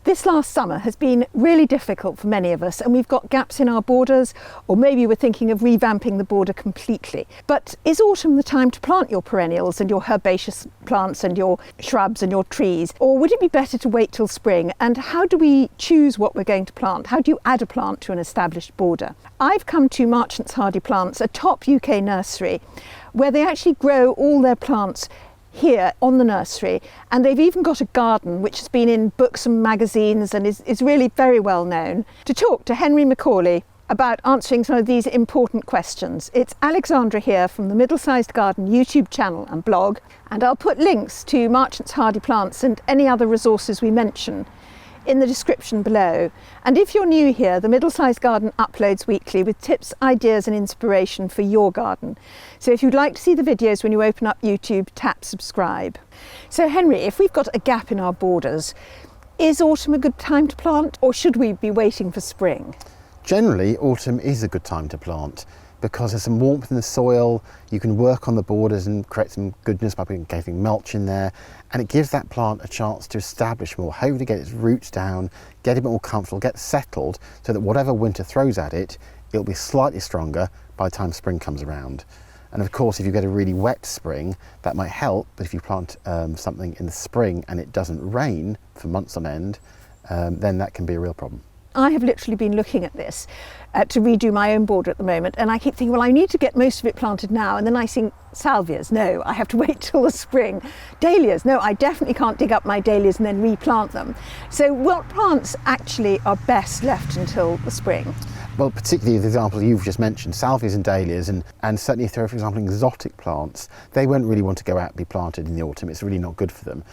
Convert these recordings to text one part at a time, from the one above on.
This last summer has been really difficult for many of us, and we've got gaps in our borders, or maybe we're thinking of revamping the border completely. But is autumn the time to plant your perennials and your herbaceous plants and your shrubs and your trees? Or would it be better to wait till spring? And how do we choose what we're going to plant? How do you add a plant to an established border? I've come to Marchants Hardy Plants, a top UK nursery, where they actually grow all their plants here on the nursery, and they've even got a garden which has been in books and magazines and is really very well known. To talk to Henry Macaulay about answering some of these important questions, it's Alexandra here from the Middlesized Garden YouTube channel and blog, and I'll put links to Marchants Hardy Plants and any other resources we mention in the description below. And if you're new here, the Middlesized Garden uploads weekly with tips, ideas and inspiration for your garden. So if you'd like to see the videos when you open up YouTube, tap subscribe. So Henry, if we've got a gap in our borders, is autumn a good time to plant, or should we be waiting for spring? Generally, autumn is a good time to plant because there's some warmth in the soil. You can work on the borders and create some goodness by getting mulch in there, and it gives that plant a chance to establish more, hopefully get its roots down, get a bit more comfortable, get settled, so that whatever winter throws at it, it'll be slightly stronger by the time spring comes around. And of course, if you get a really wet spring, that might help, but if you plant something in the spring and it doesn't rain for months on end, then that can be a real problem. I have literally been looking at this to redo my own border at the moment, and I keep thinking, well, I need to get most of it planted now, and then I think salvias, no, I have to wait till the spring. Dahlias, no, I definitely can't dig up my dahlias and then replant them. So what plants actually are best left until the spring? Well, particularly the examples you've just mentioned, salvias and dahlias, and certainly for example exotic plants, they won't really want to go out and be planted in the autumn. It's really not good for them.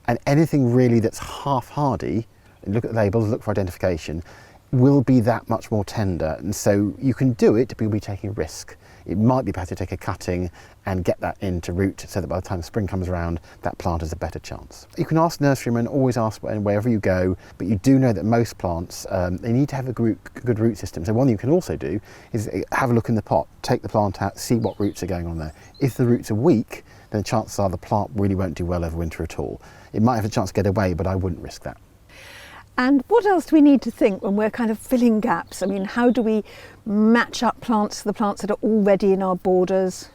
And anything really that's half hardy, look at the labels, look for identification, will be that much more tender. And so you can do it, but you'll be taking a risk. It might be better to take a cutting and get that into root so that by the time spring comes around, that plant has a better chance. You can ask nurserymen, always ask wherever you go, but you do know that most plants, they need to have a good root system. So one thing you can also do is have a look in the pot, take the plant out, see what roots are going on there. If the roots are weak, then chances are the plant really won't do well over winter at all. It might have a chance to get away, but I wouldn't risk that. And what else do we need to think when we're kind of filling gaps? I mean, how do we match up plants to the plants that are already in our borders?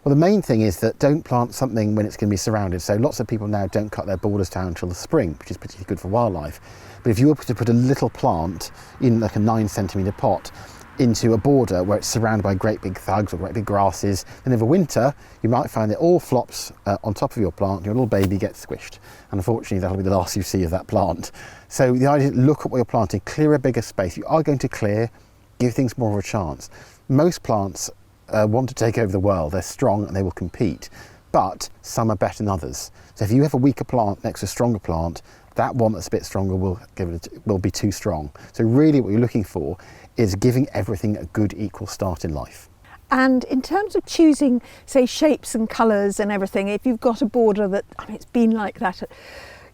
Well, the main thing is that don't plant something when it's going to be surrounded. So lots of people now don't cut their borders down until the spring, which is particularly good for wildlife. But if you were to put a little plant in like a 9 centimetre pot into a border where it's surrounded by great big thugs or great big grasses, then over winter you might find that all flops on top of your plant, your little baby gets squished, and unfortunately that'll be the last you see of that plant. So the idea is look at what you're planting, clear a bigger space. You are going to clear, give things more of a chance. Most plants want to take over the world. They're strong and they will compete, but some are better than others. So if you have a weaker plant next to a stronger plant, that one that's a bit stronger will be too strong. So really what you're looking for is giving everything a good equal start in life. And in terms of choosing, say, shapes and colours and everything, if you've got a border that, I mean, it's been like that,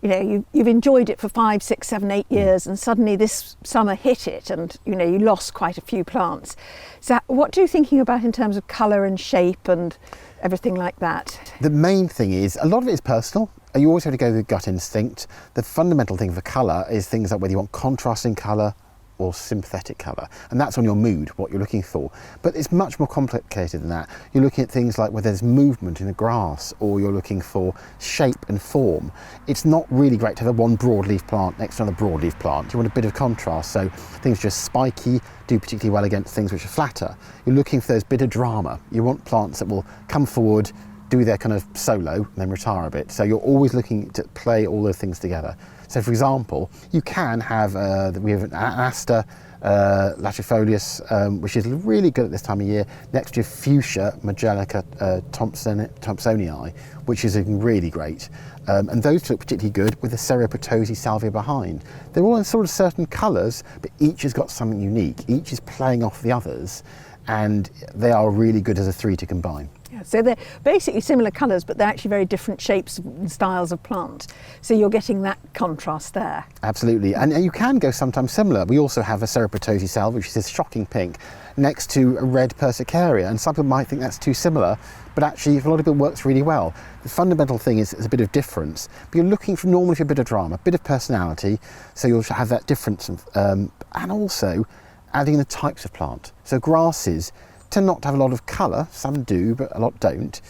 you know, you've enjoyed it for 5, 6, 7, 8 years, and suddenly this summer hit it and, you know, you lost quite a few plants. So what are you thinking about in terms of colour and shape and everything like that? The main thing is, a lot of it is personal. You always have to go with gut instinct. The fundamental thing for colour is things like whether you want contrasting colour or sympathetic colour, and that's on your mood, what you're looking for. But it's much more complicated than that. You're looking at things like whether there's movement in the grass, or you're looking for shape and form. It's not really great to have one broadleaf plant next to another broadleaf plant. You want a bit of contrast, so things just spiky do particularly well against things which are flatter. You're looking for those bit of drama. You want plants that will come forward, do their kind of solo, and then retire a bit. So you're always looking to play all those things together. So for example, you can have, we have an aster latifolius, which is really good at this time of year, next to fuchsia magelica thompsonii, which is really great. And those look particularly good with the cereopotosi salvia behind. They're all in sort of certain colours, but each has got something unique. Each is playing off the others, and they are really good as a three to combine. Yeah, so they're basically similar colours, but they're actually very different shapes and styles of plant. So you're getting that contrast there. Absolutely, and you can go sometimes similar. We also have a cerebratosi salvia, which is this shocking pink, next to a red persicaria, and some people might think that's too similar, but actually for a lot of people it works really well. The fundamental thing is a bit of difference, but you're looking for normally for a bit of drama, a bit of personality, so you'll have that difference, and also adding the types of plant. So grasses tend not to have a lot of colour, some do, but a lot don't.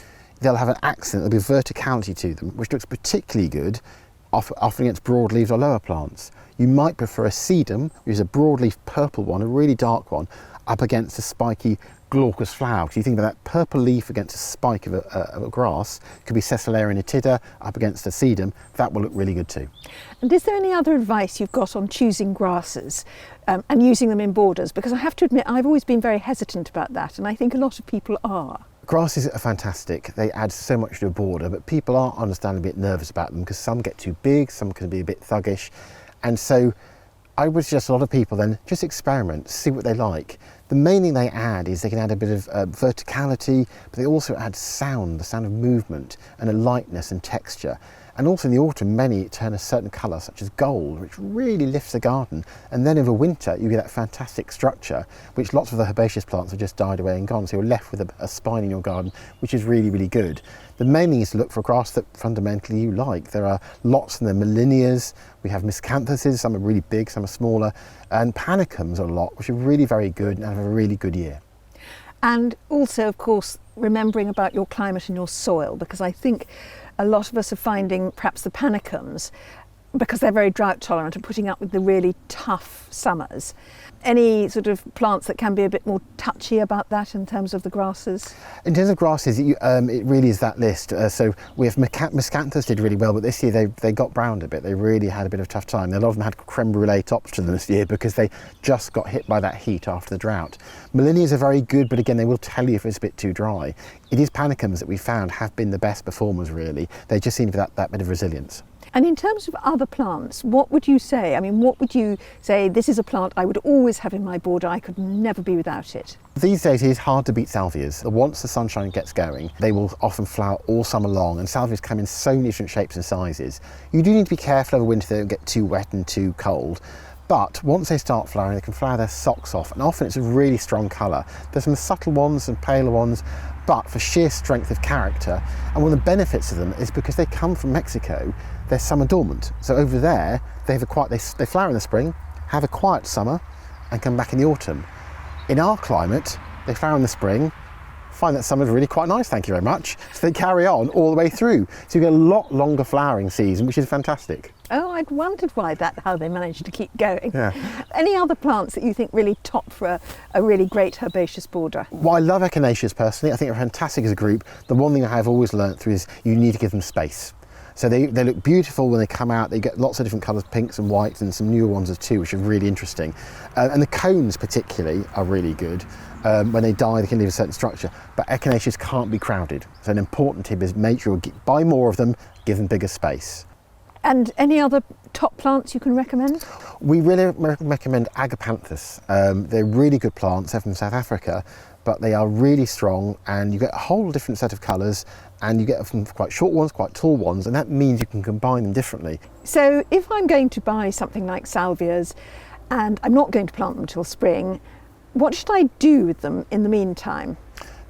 They'll have an accent, there'll be a verticality to them, which looks particularly good often against broadleaves or lower plants. You might prefer a sedum, which is a broadleaf purple one, a really dark one, up against a spiky glaucous flower. So you think about that purple leaf against a spike of a grass, it could be Cecilarian Attida up against a sedum, that will look really good too. And is there any other advice you've got on choosing grasses and using them in borders? Because I have to admit, I've always been very hesitant about that, and I think a lot of people are. Grasses are fantastic, they add so much to a border, but people are understandably a bit nervous about them because some get too big, some can be a bit thuggish, and so I would suggest a lot of people then just experiment, see what they like. The main thing they add is they can add a bit of verticality, but they also add sound, the sound of movement, and a lightness and texture. And also in the autumn, many turn a certain colour, such as gold, which really lifts the garden. And then over winter, you get that fantastic structure, which lots of the herbaceous plants have just died away and gone. So you're left with a spine in your garden, which is really, really good. The main thing is to look for a grass that fundamentally you like. There are lots in the Millennias. We have miscanthuses, some are really big, some are smaller. And panicums are a lot, which are really very good and have a really good year. And also, of course, remembering about your climate and your soil, because I think a lot of us are finding perhaps the panicums, because they're very drought tolerant, and putting up with the really tough summers. Any sort of plants that can be a bit more touchy about that in terms of the grasses? In terms of grasses, it really is that list. So we have miscanthus did really well, but this year they got browned a bit. They really had a bit of a tough time. A lot of them had creme brulee tops to them this year because they just got hit by that heat after the drought. Millennials are very good, but again, they will tell you if it's a bit too dry. It is panicums that we found have been the best performers, really. They just seem to have that bit of resilience. And in terms of other plants, what would you say? I mean, what would you say, this is a plant I would always have in my border, I could never be without it? These days it is hard to beat salvias. Once the sunshine gets going, they will often flower all summer long, and salvias come in so many different shapes and sizes. You do need to be careful over winter they don't get too wet and too cold. But once they start flowering, they can flower their socks off, and often it's a really strong colour. There's some subtle ones and paler ones, but for sheer strength of character. And one of the benefits of them is because they come from Mexico, they're summer dormant. So over there, they flower in the spring, have a quiet summer, and come back in the autumn. In our climate, they flower in the spring, find that summer's really quite nice, thank you very much. So they carry on all the way through. So you get a lot longer flowering season, which is fantastic. Oh, I'd wondered how they managed to keep going. Yeah. Any other plants that you think really top for a really great herbaceous border? Well, I love echinaceas personally. I think they're fantastic as a group. The one thing I have always learnt through is you need to give them space. So they look beautiful when they come out. They get lots of different colours, pinks and whites, and some newer ones too, which are really interesting. And the cones particularly are really good. When they die, they can leave a certain structure. But echinaceas can't be crowded. So an important tip is make sure you buy more of them, give them bigger space. And any other top plants you can recommend? We really recommend agapanthus. They're really good plants. They're from South Africa, but they are really strong, and you get a whole different set of colours, and you get from quite short ones, quite tall ones, and that means you can combine them differently. So if I'm going to buy something like salvias and I'm not going to plant them till spring, what should I do with them in the meantime?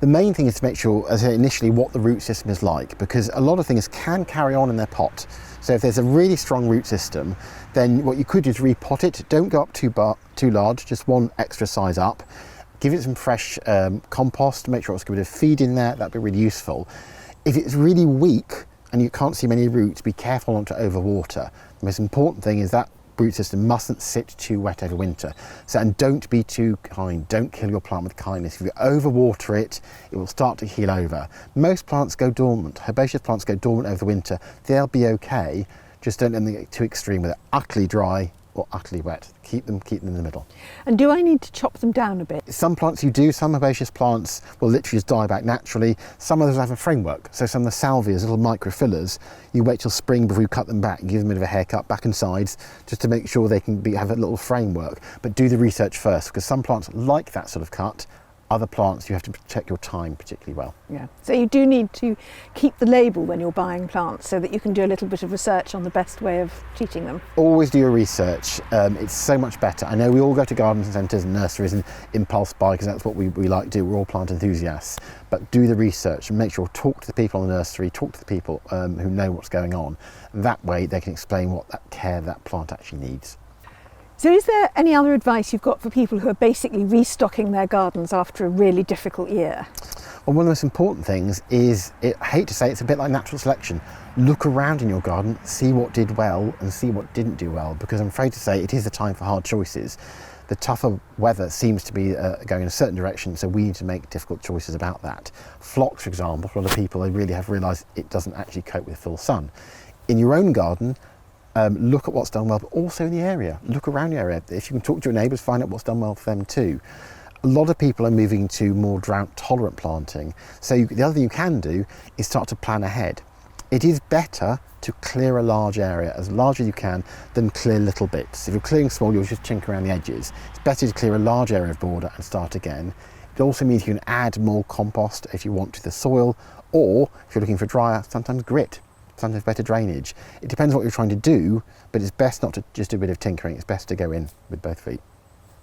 The main thing is to make sure, as I say initially, what the root system is like, because a lot of things can carry on in their pot. So if there's a really strong root system, then what you could do is repot it. Don't go up too large, just one extra size up. Give it some fresh compost, make sure it's got a bit of feed in there, that'd be really useful. If it's really weak and you can't see many roots, be careful not to overwater. The most important thing is that root system mustn't sit too wet over winter. So, and don't be too kind, don't kill your plant with kindness. If you overwater it, it will start to heel over. Most plants go dormant, herbaceous plants go dormant over the winter. They'll be okay, just don't let them get too extreme with it. Utterly dry or utterly wet. Keep them in the middle. And do I need to chop them down a bit? Some plants you do, some herbaceous plants will literally just die back naturally. Some others have a framework. So some of the salvias, little microfillers, you wait till spring before you cut them back, give them a bit of a haircut back and sides, just to make sure they can have a little framework. But do the research first, because some plants like that sort of cut, Other plants, you have to check your time particularly well. Yeah. So you do need to keep the label when you're buying plants so that you can do a little bit of research on the best way of treating them. Always do your research. It's so much better. I know we all go to garden centres and nurseries and impulse buy because that's what we like to do. We're all plant enthusiasts. But do the research and make sure talk to the people in the nursery, talk to the people who know what's going on. That way they can explain what that care that plant actually needs. So is there any other advice you've got for people who are basically restocking their gardens after a really difficult year? Well, one of the most important things is, I hate to say it's a bit like natural selection. Look around in your garden, see what did well and see what didn't do well, because I'm afraid to say it is the time for hard choices. The tougher weather seems to be going in a certain direction, so we need to make difficult choices about that. Phlox, for example, for a lot of people, they really have realised it doesn't actually cope with full sun. In your own garden, look at what's done well, but also in the area. Look around your area. If you can talk to your neighbours, find out what's done well for them too. A lot of people are moving to more drought-tolerant planting. So the other thing you can do is start to plan ahead. It is better to clear a large area, as large as you can, than clear little bits. If you're clearing small, you'll just chink around the edges. It's better to clear a large area of border and start again. It also means you can add more compost if you want to the soil, or if you're looking for drier, sometimes grit. Sometimes better drainage. It depends what you're trying to do, but it's best not to just do a bit of tinkering. It's best to go in with both feet.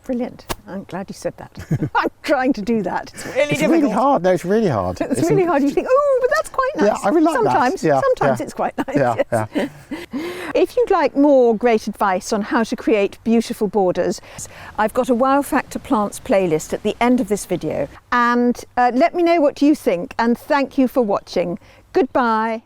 Brilliant. I'm glad you said that. I'm trying to do that. It's really difficult. Really hard. No, it's really hard. It's really hard. You think, oh, but that's quite nice. Yeah, I really like sometimes, that. Yeah, sometimes yeah. it's quite nice. Yeah, yes. yeah. If you'd like more great advice on how to create beautiful borders, I've got a Wow Factor Plants playlist at the end of this video. And let me know what you think. And thank you for watching. Goodbye.